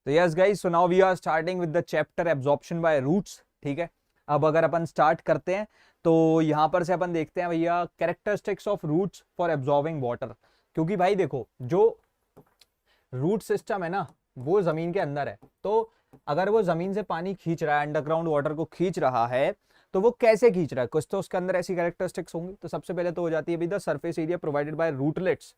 तो yes guys, so now we are starting with the chapter absorption by roots. ठीक है, अब अगर अपन स्टार्ट करते हैं तो यहां पर से अपन देखते हैं भैया characteristics of roots for absorbing water. क्योंकि भाई देखो, जो रूट सिस्टम है ना वो जमीन के अंदर है, तो अगर वो जमीन से पानी खींच रहा है, अंडरग्राउंड वाटर को खींच रहा है, तो वो कैसे खींच रहा है, कुछ तो उसके अंदर ऐसी कैरेक्टरिस्टिक्स होंगी। तो सबसे पहले तो हो जाती है the surface area provided by rootlets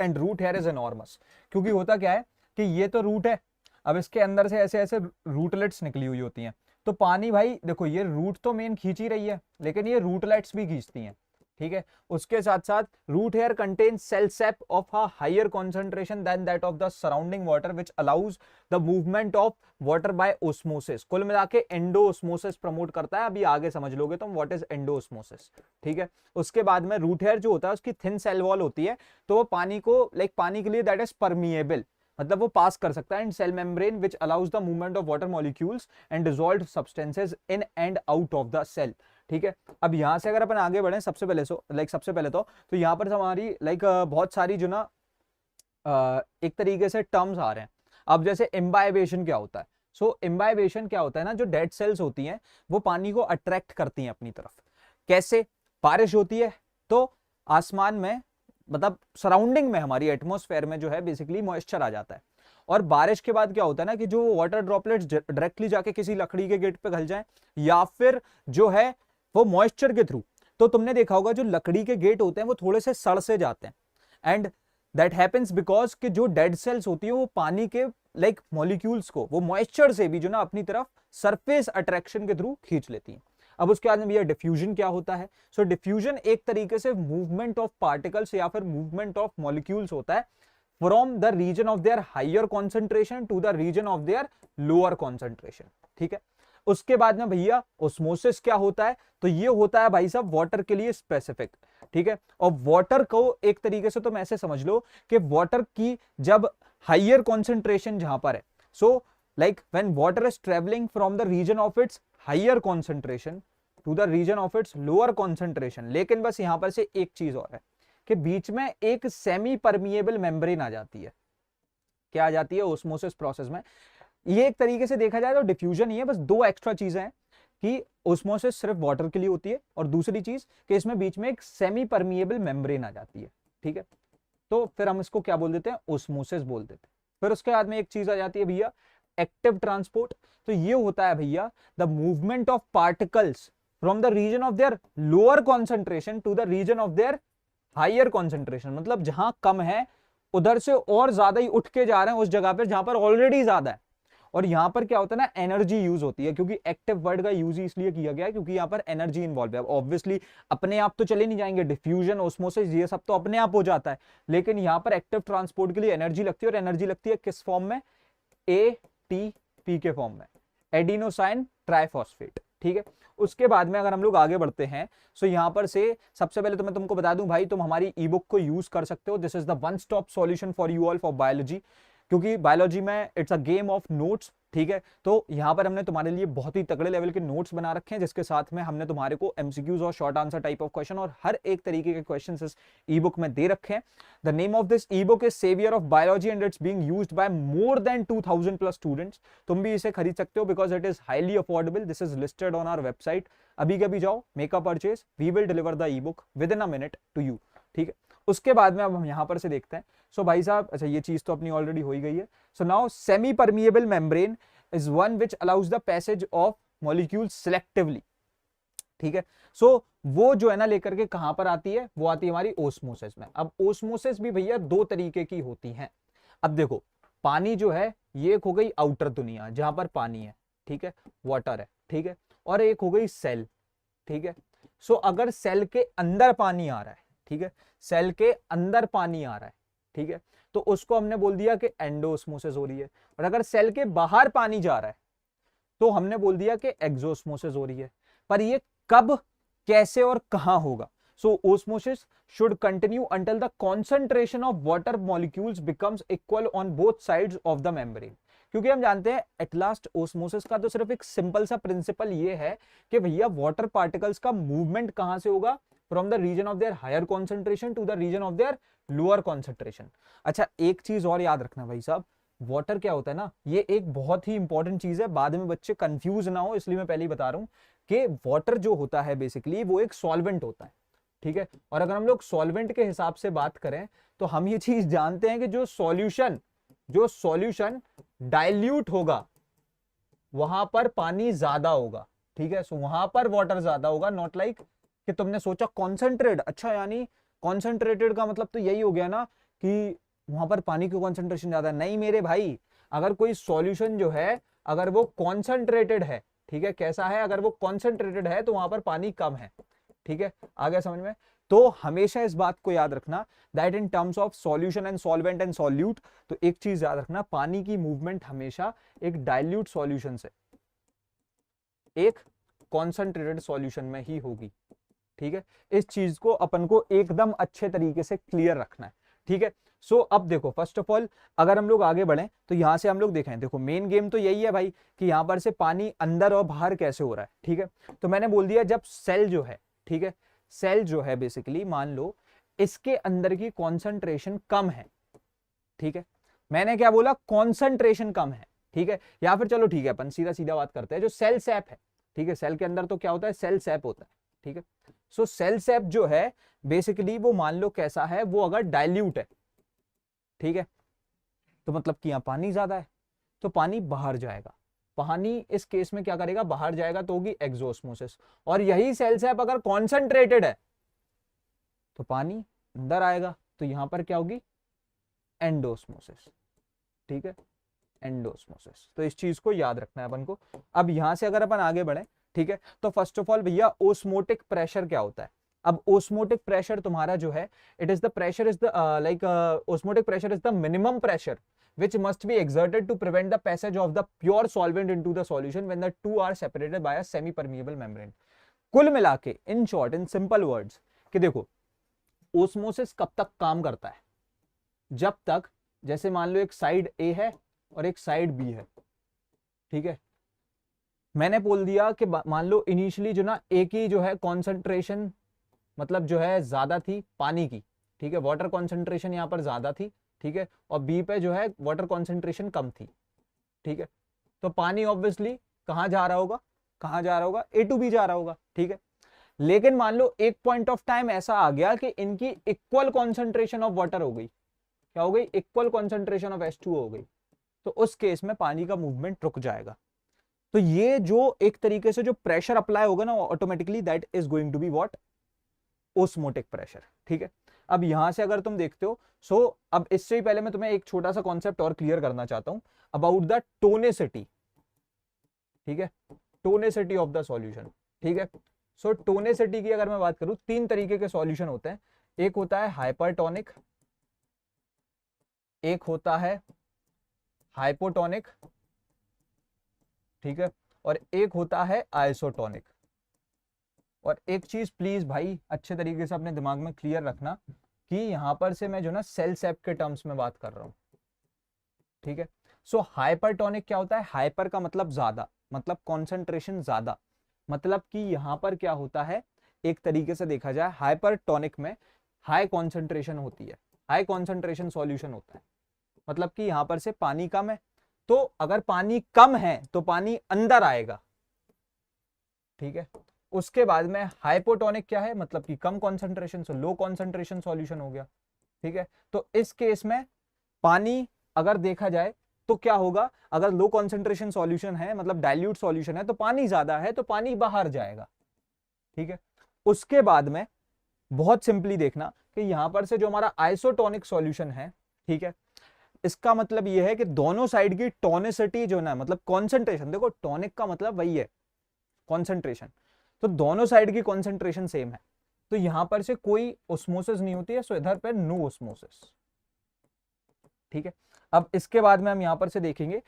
and root hair is enormous. क्योंकि होता क्या है कि ये तो रूट है, अब इसके अंदर से ऐसे ऐसे रूटलेट्स निकली हुई होती हैं, तो पानी भाई देखो ये रूट तो मेन खींच ही रही है, लेकिन ये रूटलेट्स भी खींचती हैं। ठीक है, उसके साथ साथ root hair contain cell sap of a higher concentration than that of the surrounding water which allows the movement of water by osmosis. कुल मिला के एंडोओस्मोसिस प्रमोट करता है। अभी आगे समझ लोगे तुम व्हाट इज एंडोओस्मोसिस। ठीक है, उसके बाद में रूट हेयर जो होता है उसकी थिन सेल वॉल होती है, तो वो पानी को पानी के लिए दैट इज परमिएबल, मतलब वो पास कर सकता है। And cell membrane which allows the movement of water molecules and dissolved substances in and out of the cell. ठीक है, अब यहां से अगर अपन आगे बढ़े सबसे पहले तो यहाँ पर हमारी बहुत सारी जो ना एक तरीके से टर्म्स आ रहे हैं। अब जैसे इम्बाइबेशन क्या होता है, इम्बाइबेशन क्या होता है ना, जो डेड सेल्स होती हैं वो पानी को अट्रैक्ट करती हैं अपनी तरफ। कैसे? बारिश होती है तो आसमान में, मतलब सराउंडिंग में, हमारी एटमॉस्फेयर में जो है बेसिकली मॉइस्चर आ जाता है, और बारिश के बाद क्या होता है ना कि जो वाटर ड्रॉपलेट्स डायरेक्टली जाके किसी लकड़ी के गेट पे घल जाएं, या फिर जो है वो मॉइस्चर के थ्रू। तो तुमने देखा होगा जो लकड़ी के गेट होते हैं वो थोड़े से सड़ से जाते हैं, एंड दैट हैपेंस बिकॉज कि जो डेड सेल्स होती है वो पानी के मॉलिक्यूल्स को वो मॉइस्चर से भी जो ना अपनी तरफ सरफेस अट्रैक्शन के थ्रू खींच लेती हैं। अब उसके बाद में भैया डिफ्यूजन क्या होता है। डिफ्यूजन एक तरीके से मूवमेंट ऑफ पार्टिकल्स या फिर मूवमेंट ऑफ मॉलिक्यूल्स होता है from the region of their higher concentration to the region of their lower concentration. ठीक है, उसके बाद में भैया ओस्मोसिस क्या होता है, तो ये होता है भाई साहब वाटर के लिए स्पेसिफिक। ठीक है, और वाटर को एक तरीके से तुम ऐसे समझ लो कि वाटर की जब हायर कॉन्सेंट्रेशन जहां पर है, so when water is travelling from the region of its higher concentration to the region of its lower concentration, लेकिन बस यहां पर से एक चीज और है कि बीच में एक सेमी परमिएबल मेम्ब्रेन आ जाती है। क्या आ जाती है ओस्मोसिस प्रोसेस में? ये एक तरीके से देखा जाए तो डिफ्यूजन ही है, बस दो एक्स्ट्रा चीजें हैं कि ओस्मोसिस सिर्फ वाटर के लिए होती है, और दूसरी चीज कि इसमें बीच में एक सेमी परमिएबल मेम्ब्रेन आ जाती है। ठीक है, तो फिर हम इसको क्या बोल देते हैं? ओस्मोसिस बोल देते हैं। फिर उसके बाद में एक चीज आ जाती है भैया एक्टिव ट्रांसपोर्ट। तो ये होता है भैया the movement of particles from the region of their lower concentration to the region of their higher concentration, मतलब जहां कम है उधर से और ज्यादा ही उठ के जा रहे हैं उस जगह पर जहां पर ऑलरेडी ज्यादा है। और यहां पर क्या होता है ना, एनर्जी यूज होती है, क्योंकि एक्टिव वर्ड का यूज इसलिए किया गया है क्योंकि यहां पर एनर्जी इन्वॉल्व है। ऑब्वियसली अपने आप तो चले नहीं जाएंगे, डिफ्यूजन ओस्मोसिस ये सब तो अपने आप हो जाता है, लेकिन यहां पर एक्टिव ट्रांसपोर्ट के लिए एनर्जी लगती है, और एनर्जी लगती है किस फॉर्म में? एटीपी के फॉर्म में, एडिनोसाइन ट्राइफॉस्फेट। ठीक है, उसके बाद में अगर हम लोग आगे बढ़ते हैं, सो यहां पर से सबसे पहले तो मैं तुमको बता दूं भाई, तुम हमारी ई बुक को यूज कर सकते हो। This is the one stop solution for you all for biology, क्योंकि बायोलॉजी में it's a game of notes. ठीक है, तो यहां पर हमने तुम्हारे लिए बहुत ही तगड़े लेवल के नोट्स बना रखे हैं, जिसके साथ में हमने तुम्हारे को एमसीक्यूज और short answer type of question और हर एक तरीके के क्वेश्चंस इस ई बुक में दे रखे हैं। The name of this e book is saviour of biology and it's being used by more than 2000 plus students. तुम भी इसे खरीद सकते हो because it is highly affordable. This is listed on our website. अभी कभी जाओ, make a purchase, we will deliver the e book within a minute to you. ठीक है, उसके बाद में अब हम यहां पर से देखते हैं। भाई साहब, अच्छा ये चीज तो अपनी ऑलरेडी हो ही गई है। Now semi permeable membrane is one which allows the passage of molecules selectively. ठीक है, वो जो है ना लेकर के कहां पर आती है? वो आती है हमारी ओस्मोसिस में। अब ओस्मोसिस भी भैया दो तरीके की होती हैं। अब देखो, पानी जो है ये एक हो गई आउटर दुनिया जहां पर पानी है, ठीक है, वाटर है, ठीक है, और एक हो गई सेल। ठीक है, अगर सेल के अंदर पानी आ रहा है, ठीक है, सेल के अंदर पानी आ रहा है, ठीक है, तो उसको हमने बोल दिया कि एंडोस्मोसिस हो रही है। और अगर सेल के बाहर पानी जा रहा है तो हमने बोल दिया कि एक्सोस्मोसिस हो रही है। पर ये कब, कैसे और कहां होगा? osmosis should continue until the concentration of water molecules becomes equal on both sides of the membrane। क्योंकि हम जानते हैं एट लास्ट ओस्मोसिस का तो सिर्फ एक सिंपल सा प्रिंसिपल ये है कि भैया वाटर पार्टिकल्स का मूवमेंट कहां से होगा? From the region of their higher concentration to the region of their lower concentration. अच्छा, एक चीज और याद रखना भाई साहब, वाटर क्या होता है ना, ये एक बहुत ही इंपॉर्टेंट चीज है, बाद में बच्चे कंफ्यूज ना हो इसलिए मैं पहले ही बता रहा हूँ कि वाटर जो होता है बेसिकली वो एक सॉल्वेंट होता है, ठीक है। और अगर हम लोग सॉल्वेंट के हिसाब से बात करें तो हम ये चीज जानते हैं कि जो सॉल्यूशन डाइल्यूट होगा वहां पर पानी ज्यादा होगा, ठीक है। सो वहां पर वाटर ज्यादा होगा, नॉट लाइक कि तुमने सोचा कॉन्सेंट्रेट, अच्छा यानी कॉन्सेंट्रेटेड का मतलब तो यही हो गया ना कि वहां पर पानी की कॉन्सेंट्रेशन ज्यादा है। नहीं मेरे भाई, अगर कोई सॉल्यूशन जो है अगर वो कॉन्सेंट्रेटेड है, ठीक है, कैसा है, अगर वो कॉन्सेंट्रेटेड है तो वहां पर पानी कम है, ठीक है, आ गया समझ में। तो हमेशा इस बात को याद रखना that in terms of solution and solvent and solute, तो एक चीज याद रखना, पानी की मूवमेंट हमेशा एक डाइल्यूट सॉल्यूशन से एक कॉन्सेंट्रेटेड सॉल्यूशन में ही होगी, ठीक है। इस चीज को अपन को एकदम अच्छे तरीके से क्लियर रखना है, ठीक है। सो अब देखो, फर्स्ट ऑफ ऑल अगर हम लोग आगे बढ़े तो यहां से हम लोग देखें, देखो मेन गेम तो यही है भाई कि यहां पर से पानी अंदर और बाहर कैसे हो रहा है, ठीक है। तो मैंने बोल दिया जब सेल जो है, ठीक है, सेल जो है बेसिकली मान लो इसके अंदर की कॉन्सेंट्रेशन कम है, ठीक है। मैंने क्या बोला, कॉन्सेंट्रेशन कम है, ठीक है। या फिर चलो ठीक है अपन सीधा सीधा बात करते हैं, जो सेल सैप है, ठीक है, सेल के अंदर तो क्या होता है, सेल सैप होता है, ठीक है। सो सेल सैप जो है बेसिकली वो मान लो कैसा है, वो अगर डाइल्यूट है, ठीक है, तो मतलब कि यहां पानी ज्यादा है तो पानी बाहर जाएगा, पानी इस केस में क्या करेगा, बाहर जाएगा, तो होगी एक्सोस्मोसिस। और यही सेल सैप अगर कॉन्सेंट्रेटेड है तो पानी अंदर आएगा, तो यहां पर क्या होगी, एंडोस्मोसिस, ठीक है, एंडोस्मोसिस। तो इस चीज को याद रखना है अपन को। अब यहां से अगर अपन आगे बढ़े, ठीक है, तो फर्स्ट ऑफ ऑल भैया ओस्मोटिक प्रेशर क्या होता है। अब ओस्मोटिक प्रेशर तुम्हारा जो है, it is the pressure is the like osmotic pressure is the minimum pressure which must be exerted to prevent the passage of the pure solvent into the solution when the two are separated by a semi permeable membrane। कुल मिला के in short in simple words कि देखो osmosis कब तक काम करता है, जब तक जैसे मान लो एक साइड ए है और एक साइड बी है, ठीक है। मैंने बोल दिया कि मान लो इनिशियली जो ना ए की जो है कॉन्सेंट्रेशन मतलब जो है ज्यादा थी पानी की, ठीक है, वाटर कॉन्सेंट्रेशन यहां पर ज्यादा थी, ठीक है, और बी पे जो है वाटर कॉन्सेंट्रेशन कम थी, ठीक है। तो पानी ऑब्वियसली कहां जा रहा होगा, कहां जा रहा होगा, ए टू बी जा रहा होगा, ठीक है। लेकिन मान लो एक पॉइंट ऑफ टाइम ऐसा आ गया कि इनकी इक्वल कॉन्सेंट्रेशन ऑफ वाटर हो गई, क्या हो गई, इक्वल कॉन्सेंट्रेशन ऑफ H2O हो गई, तो उस केस में पानी का मूवमेंट रुक जाएगा। तो ये जो एक तरीके से जो प्रेशर अप्लाई होगा ना automatically that is going to be what, osmotic pressure, ठीक है। अब यहां से अगर तुम देखते हो, सो अब इससे ही पहले मैं तुम्हें एक छोटा सा कॉन्सेप्ट और क्लियर करना चाहता हूं अबाउट द टोनेसिटी, ठीक है, टोनेसिटी ऑफ द सॉल्यूशन, ठीक है। सो टोनेसिटी की अगर मैं बात करूं, तीन तरीके के सॉल्यूशन होते हैं, एक होता है हाइपरटोनिक, एक होता है हाइपोटोनिक, ठीक है, और एक होता है आइसोटोनिक। और एक चीज प्लीज भाई अच्छे तरीके से अपने दिमाग में क्लियर रखना कि यहां पर से मैं जो ना सेल सैप के टर्म्स में बात कर रहा हूं, ठीक है। सो हाइपरटोनिक क्या होता है, हाइपर का मतलब ज्यादा, मतलब कॉन्सेंट्रेशन ज्यादा, मतलब कि यहां पर क्या होता है, एक तरीके से देखा जाए हाइपरटोनिक में हाई कॉन्सेंट्रेशन होती है, हाई कॉन्सेंट्रेशन सॉल्यूशन होता है, मतलब कि यहां पर से पानी कम है, तो अगर पानी कम है तो पानी अंदर आएगा, ठीक है। उसके बाद में हाइपोटोनिक क्या है, मतलब कि कम कॉन्सेंट्रेशन, सो लो कॉन्सेंट्रेशन सॉल्यूशन हो गया, ठीक है। तो इस केस में पानी अगर देखा जाए तो क्या होगा, अगर लो कॉन्सेंट्रेशन सॉल्यूशन है मतलब डाइल्यूट सॉल्यूशन है तो पानी ज्यादा है तो पानी बाहर जाएगा, ठीक है। उसके बाद में बहुत सिंपली देखना कि यहां पर से जो हमारा आइसोटोनिक सॉल्यूशन है, ठीक है, इसका मतलब यह है कि दोनों साइड की टोनिसिटी जो ना मतलब कॉन्सेंट्रेशन, देखो टॉनिक का मतलब वही है कॉन्सेंट्रेशन, तो दोनों साइड की कॉन्सेंट्रेशन सेम है, तो यहां पर से कोई ओस्मोसिस नहीं होती है, सो इधर पे नो ओस्मोसिस, ठीक है। अब इसके बाद में हम यहां पर से देखेंगे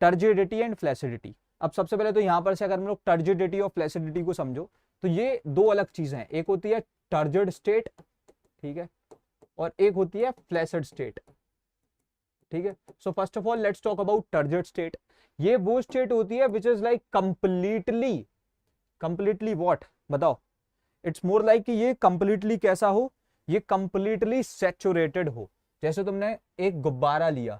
टर्जिडिटी एंड फ्लैसिडिटी। अब सबसे पहले तो यहां पर से अगर हम लोग टर्जिडिटी और फ्लैसिडिटी को समझो तो ये दो अलग चीजें हैं, एक होती है टर्जिड स्टेट, ठीक है, और एक होती है फ्लैसिड स्टेट, ठीक है। So first of all let's talk about turgid state. ये वो स्टेट होती है which is like completely what, बताओ, इट्स मोर लाइक कि ये कंप्लीटली कैसा हो, ये कंप्लीटली सैचुरेटेड हो। जैसे तुमने एक गुब्बारा लिया,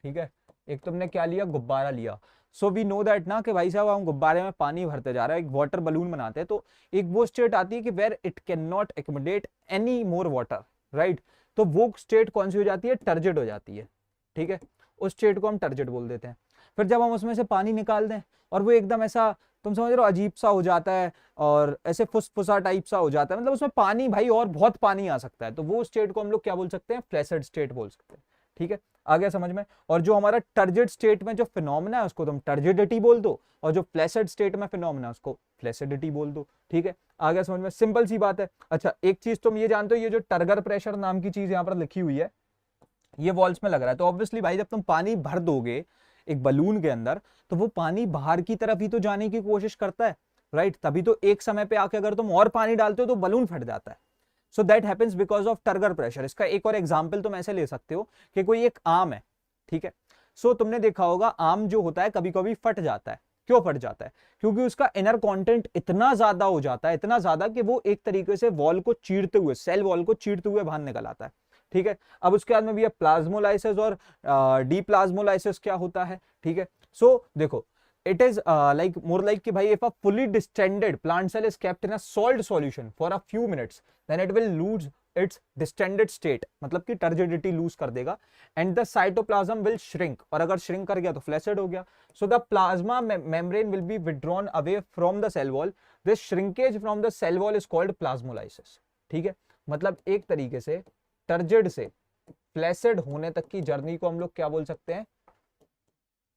ठीक है, एक तुमने क्या लिया, गुब्बारा लिया। सो वी नो दैट ना कि भाई साहब हम गुब्बारे में पानी भरते जा रहे हैं, एक वाटर बलून बनाते हैं, तो एक वो स्टेट आती है कि where it can not accommodate any more water, right. तो वो स्टेट कौन सी हो जाती है, टर्जिड हो जाती है, ठीक है। उस स्टेट को हम टर्जिड बोल देते हैं। फिर जब हम उसमें से पानी निकाल दें और वो एकदम ऐसा, तुम समझ रहे हो, अजीब सा हो जाता है और ऐसे फुसफुसा टाइप सा हो जाता है, मतलब उसमें पानी भाई और बहुत पानी आ सकता है, तो वो स्टेट को हम लोग क्या बोल सकते हैं, फ्लैसिड स्टेट बोल सकते हैं, ठीक है। आ गया समझ में। और जो हमारा टर्जिड स्टेट में जो फिनोमेना है उसको तुम टर्जिडिटी बोल दो, और जो फ्लैसिड स्टेट में फिनोमेना उसको फ्लैसिडिटी बोल दो, ठीक है। आ गया समझ में, सिंपल सी बात है। अच्छा एक चीज तुम ये जानते हो, ये जो टर्गर प्रेशर नाम की चीज यहाँ पर लिखी हुई है, ये वॉल्स में लग रहा है, तो ऑब्वियसली भाई जब तुम पानी भर दोगे एक बलून के अंदर, तो वो पानी बाहर की तरफ ही तो जाने की कोशिश करता है, राइट। तभी तो एक समय पे आके अगर तुम और पानी डालते हो तो बलून फट जाता है। So that happens because of turgor pressure. इसका एक और एग्जाम्पल तुम ऐसे ले सकते हो कि कोई एक आम है, ठीक है। सो तुमने देखा होगा आम जो होता है कभी कभी फट जाता है। क्यों फट जाता है, क्योंकि उसका इनर कंटेंट इतना ज्यादा हो जाता है, इतना ज्यादा कि वो एक तरीके से वॉल को चीरते हुए, सेल वॉल को चीरते हुए बाहर निकल आता है, ठीक है। अब उसके बाद में भी है प्लाज्मोलाइसिस और डीप्लाज्मोलाइसिस क्या होता है, ठीक है। सो देखो it is like more like कि भाई if a fully distended plant cell is kept in a salt solution for a few minutes then it will lose its distended state, मतलब कि टर्जिडिटी लूज कर देगा, and the cytoplasm will shrink, और अगर shrink कर गया तो flaccid हो गया। so the plasma membrane will be withdrawn away from the cell wall, this shrinkage from the cell wall is called plasmolysis, ठीक है। मतलब एक तरीके से टर्जिड से फ्लैसिड होने तक की जर्नी को हम लोग क्या बोल सकते हैं,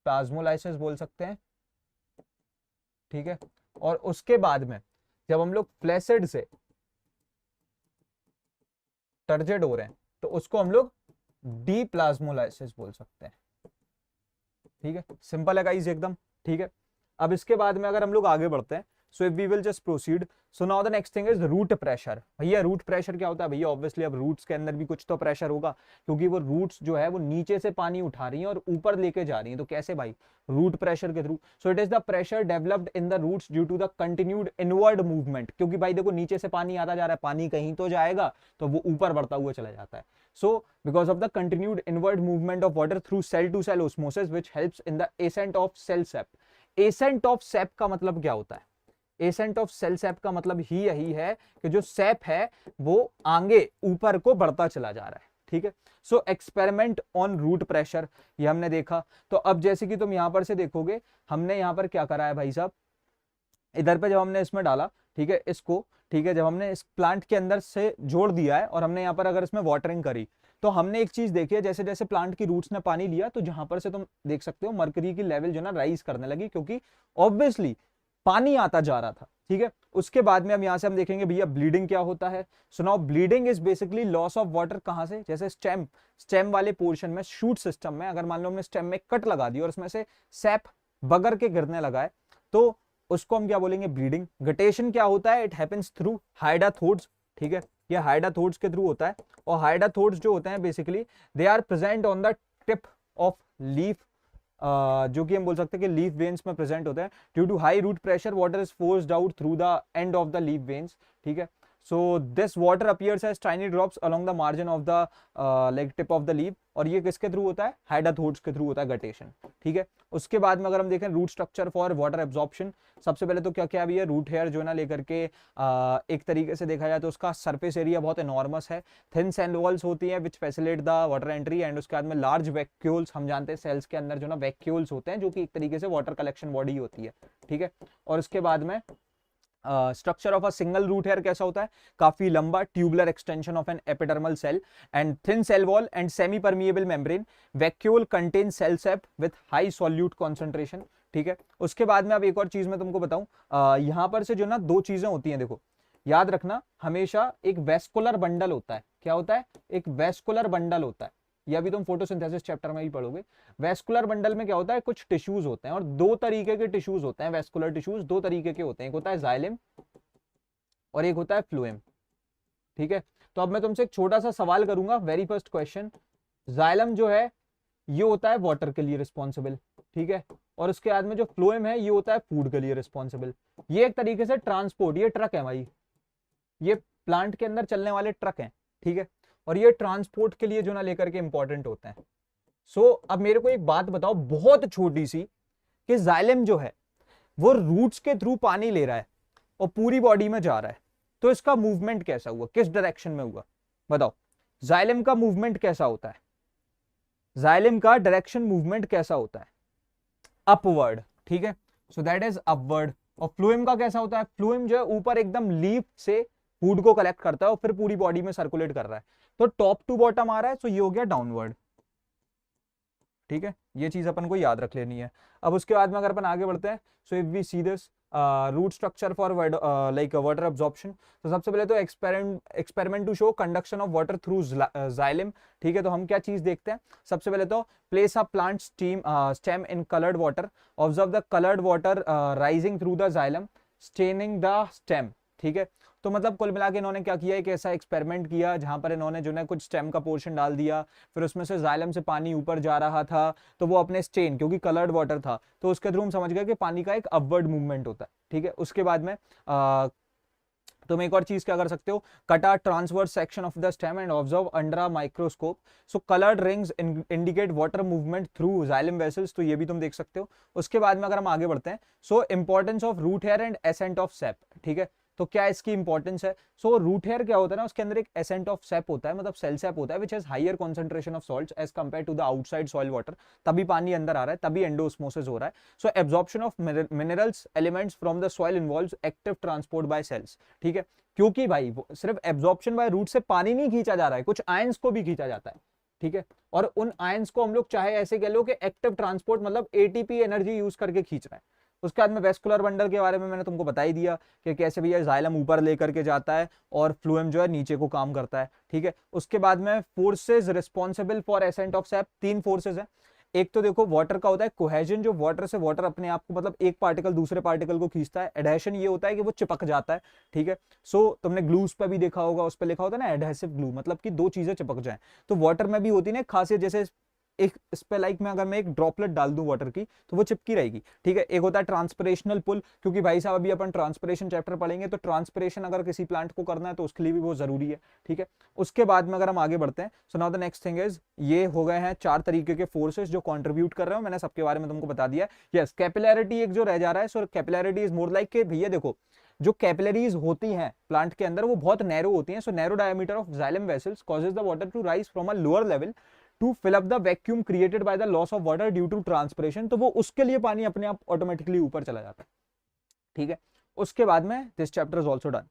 प्लाज्मोलाइसिस बोल सकते हैं, ठीक है। और उसके बाद में जब हम लोग फ्लैसिड से टर्जिड हो रहे हैं तो उसको हम लोग डीप्लाज्मोलाइसिस बोल सकते हैं, ठीक है। सिंपल है गाइस एकदम, ठीक है। अब इसके बाद में अगर हम लोग आगे बढ़ते हैं, so if we will just proceed, so now the next thing is root pressure. भैया रूट प्रेशर क्या होता है, भैया ऑब्वियसली अब रूट्स के अंदर भी कुछ तो प्रेशर होगा, क्योंकि वो रूट्स जो है वो नीचे से पानी उठा रही हैं और ऊपर लेके जा रही हैं, तो कैसे भाई, रूट प्रेशर के थ्रू। So it is the pressure developed in the roots due to the continued inward movement, क्योंकि भाई देखो नीचे से पानी आता जा रहा है, पानी कहीं तो जाएगा तो वो ऊपर बढ़ता हुआ चला जाता है। So because of the continued inward movement of water through cell to cell osmosis which helps in the ascent of cell sap. Ascent of sap का मतलब क्या होता है, एसेंट ऑफ सेल सेप का मतलब ही यही है कि जो सेप है वो आगे ऊपर को बढ़ता चला जा रहा है, ठीक है। सो एक्सपेरिमेंट ऑन रूट प्रेशर, ये हमने देखा। तो अब जैसे कि तुम यहां पर से देखोगे, हमने यहां पर क्या करा है भाई साहब, इधर पे जब हमने इसमें डाला, ठीक है, इसको, ठीक है, जब हमने इस प्लांट के अंदर से जोड़ दिया है और हमने यहाँ पर अगर इसमें वाटरिंग करी, तो हमने एक चीज देखी है, जैसे जैसे प्लांट की रूट्स ने पानी लिया तो जहां पर से तुम देख सकते हो मरकरी की लेवल जो ना राइज करने लगी, क्योंकि ऑब्वियसली पानी आता जा रहा था, ठीक है। उसके बाद में अब यहां से हम देखेंगे भैया ब्लीडिंग क्या होता है। So now bleeding is basically loss of water, कहां से, जैसे स्टेम वाले पोर्शन में, शूट सिस्टम में, अगर मान लो हमने स्टेम में कट लगा दी और उसमें से सैप बगर के गिरने लगा है, तो उसको हम क्या बोलेंगे, ब्लीडिंग। गटेशन क्या होता है, इट हैपेंस थ्रू हाइडाथोड्स, ठीक है, ये हाइडाथोड्स के थ्रू होता है। और हाइडाथोड्स जो होते हैं basically they are present on the tip of leaf, जो कि हम बोल सकते हैं कि लीफ वेन्स में प्रेजेंट होता है। Due to high root pressure water is forced out through the end of the leaf veins, ठीक है। So this water appears as tiny drops along the margin of the like tip of the leaf, और ये किसके through होता है, hydathodes के through होता है, गटेशन, ठीक है। उसके बाद में अगर हम देखें root structure for water absorption, सबसे पहले तो क्या क्या भी है, रूट हेयर जो है ना लेकर के एक तरीके से देखा जाए तो उसका सरफेस एरिया बहुत एनॉर्मस है, थिन सेल वॉल्स होती है which facilitate the water entry, and उसके बाद में लार्ज वैक्यूल्स, हम जानते हैं सेल्स के अंदर जो ना वैक्यूल्स होते हैं जो कि एक तरीके से वाटर कलेक्शन बॉडी होती है, ठीक है। और उसके बाद में structure of a single root hair कैसा होता है, काफी लंबा tubular extension of an epidermal cell and thin cell wall and semi permeable membrane, vacuole contain cell sap with high solute concentration, ठीक है। उसके बाद में अब एक और चीज मैं तुमको बताऊं, यहां पर से जो ना दो चीजें होती हैं, देखो याद रखना हमेशा, एक वेस्कुलर बंडल होता है, क्या होता है, एक वेस्कुलर बंडल होता है, ये अभी तुम फोटोसिंथेसिस चैप्टर में ही पढ़ोगे। वेस्कुलर बंडल में क्या होता है, कुछ टिश्यूज होते हैं, और दो तरीके के टिश्यूज होते हैं, वेस्कुलर टिश्यूज दो तरीके के होते हैं, एक होता है जाइलम और एक होता है फ्लोएम, ठीक है। तो अब मैं तुमसे एक छोटा सा सवाल करूंगा, वेरी फर्स्ट क्वेश्चन, जाइलम जो है ये होता है वाटर के लिए रिस्पॉन्सिबल, ठीक है, और उसके बाद में जो फ्लोएम है ये होता है फूड के लिए रिस्पॉन्सिबल। ये एक तरीके से ट्रांसपोर्ट, ये ट्रक है भाई, ये प्लांट के अंदर चलने वाले ट्रक हैं, ठीक है, और ये ट्रांसपोर्ट के लिए जो ना लेकर के इंपॉर्टेंट होते हैं। अब मेरे को एक बात बताओ बहुत छोटी सी, कि जाइलम जो है वो रूट्स के थ्रू पानी ले रहा है और पूरी बॉडी में जा रहा है, तो इसका मूवमेंट कैसा हुआ, किस डायरेक्शन में हुआ, बताओ। जाइलम का मूवमेंट कैसा होता है, जाइलम का डायरेक्शन मूवमेंट कैसा होता है, अपवर्ड, ठीक है, सो दैट इज अपवर्ड। और फ्लूइम का कैसा होता है, फ्लूइम जो है ऊपर एकदम लीफ से फूड को कलेक्ट करता है और फिर पूरी बॉडी में सर्कुलेट कर रहा है, तो टॉप टू बॉटम आ रहा है, सो ये हो गया डाउनवर्ड, ठीक है, ये चीज अपन को याद रख लेनी है। अब उसके बाद में अगर अपन आगे बढ़ते हैं, so if we see this root structure for like water absorption, तो सबसे पहले तो experiment to show conduction of water through xylem, ठीक है, तो हम क्या चीज देखते हैं, सबसे पहले तो place a plant stem in coloured water, observe the coloured water rising through the xylem staining the stem, ठीक है। तो मतलब कुल मिला के इन्होंने क्या किया, एक ऐसा एक्सपेरिमेंट किया जहां पर इन्होंने जो है कुछ स्टेम का पोर्शन डाल दिया, फिर उसमें से जाइलम से पानी ऊपर जा रहा था, तो वो अपने स्टेन, क्योंकि कलर्ड वाटर था, तो उसके थ्रू हम समझ गए कि पानी का एक अपवर्ड मूवमेंट होता है, ठीक है। उसके बाद में तुम एक और चीज क्या कर सकते हो, cut a transverse section of the stem and observe under a microscope, so coloured rings indicate water movement through xylem vessels, तो ये भी तुम देख सकते हो। उसके बाद में अगर हम आगे बढ़ते हैं, so importance of root hair and ascent of sap, ठीक है, तो क्या इसकी इंपॉर्टेंस है, सो रूट हेयर क्या होता है ना, उसके अंदर एक एसेंट ऑफ सेप होता है, मतलब सेल सेप होता है, which has higher concentration of salts as compare to the outside soil water, तभी पानी अंदर आ रहा है, तभी एंडोस्मोसिस हो रहा है। So absorption of minerals elements from the soil involves active transport by cells, ठीक है, क्योंकि भाई सिर्फ एब्जॉर्प्शन बाय रूट से पानी नहीं खींचा जा रहा है, कुछ आयंस को भी खींचा जाता है, ठीक है, और उन आयंस को हम लोग चाहे ऐसे कह लो कि एक्टिव ट्रांसपोर्ट, मतलब एटीपी एनर्जी यूज करके खींच रहे हैं। उसके बाद में वेस्कुलर बंडल के बारे में मैंने तुमको बता ही दिया कि कैसे भैया जाइलम ऊपर लेकर के जाता है और फ्लूएम जो है नीचे को काम करता है, ठीक है। उसके बाद में forces responsible for ascent of sap, तीन फोर्सेस है। एक तो देखो वाटर का होता है कोहेजन, जो वाटर से वाटर अपने आप को, मतलब एक पार्टिकल दूसरे पार्टिकल को खींचता है। एडहेशन ये होता है कि वो चिपक जाता है, ठीक है। सो तुमने ग्लूस पे भी देखा होगा, उस पर लिखा होता है ना एडहेसिव ग्लू, मतलब कि दो चीजें चिपक जाएं। तो वाटर में भी होती है ना खासियत, जैसे एक इस पे लाइक में अगर मैं एक ड्रॉपलेट डाल दूं वाटर की तो वो चिपकी रहेगी, ठीक है। एक होता है ट्रांसपिरेशनल पुल, क्योंकि भाई साहब अभी अपन ट्रांसपिरेशन चैप्टर पढ़ेंगे, तो ट्रांसपिरेशन अगर किसी प्लांट को करना है तो उसके लिए भी बहुत जरूरी है, ठीक है। उसके बाद में अगर हम आगे बढ़ते हैं, सो now the next thing is, ये हो गए हैं 4 तरीके के फोर्सेस जो कंट्रीब्यूट कर रहे हो, मैंने सबके बारे में तुमको बता दिया। यस, कैपिलैरिटी एक जो रह जा रहा है, सो कैपिलैरिटी इज मोर लाइक के भैया देखो जो कैपिलरीज होती हैं प्लांट के अंदर वो बहुत नैरो होती हैं, so narrow diameter of xylem vessels causes the water to rise from a lower level to fill up the vacuum created by the loss of water due to transpiration, तो वो उसके लिए पानी अपने आप ऑटोमेटिकली ऊपर चला जाता है, ठीक है। उसके बाद में this chapter is also done.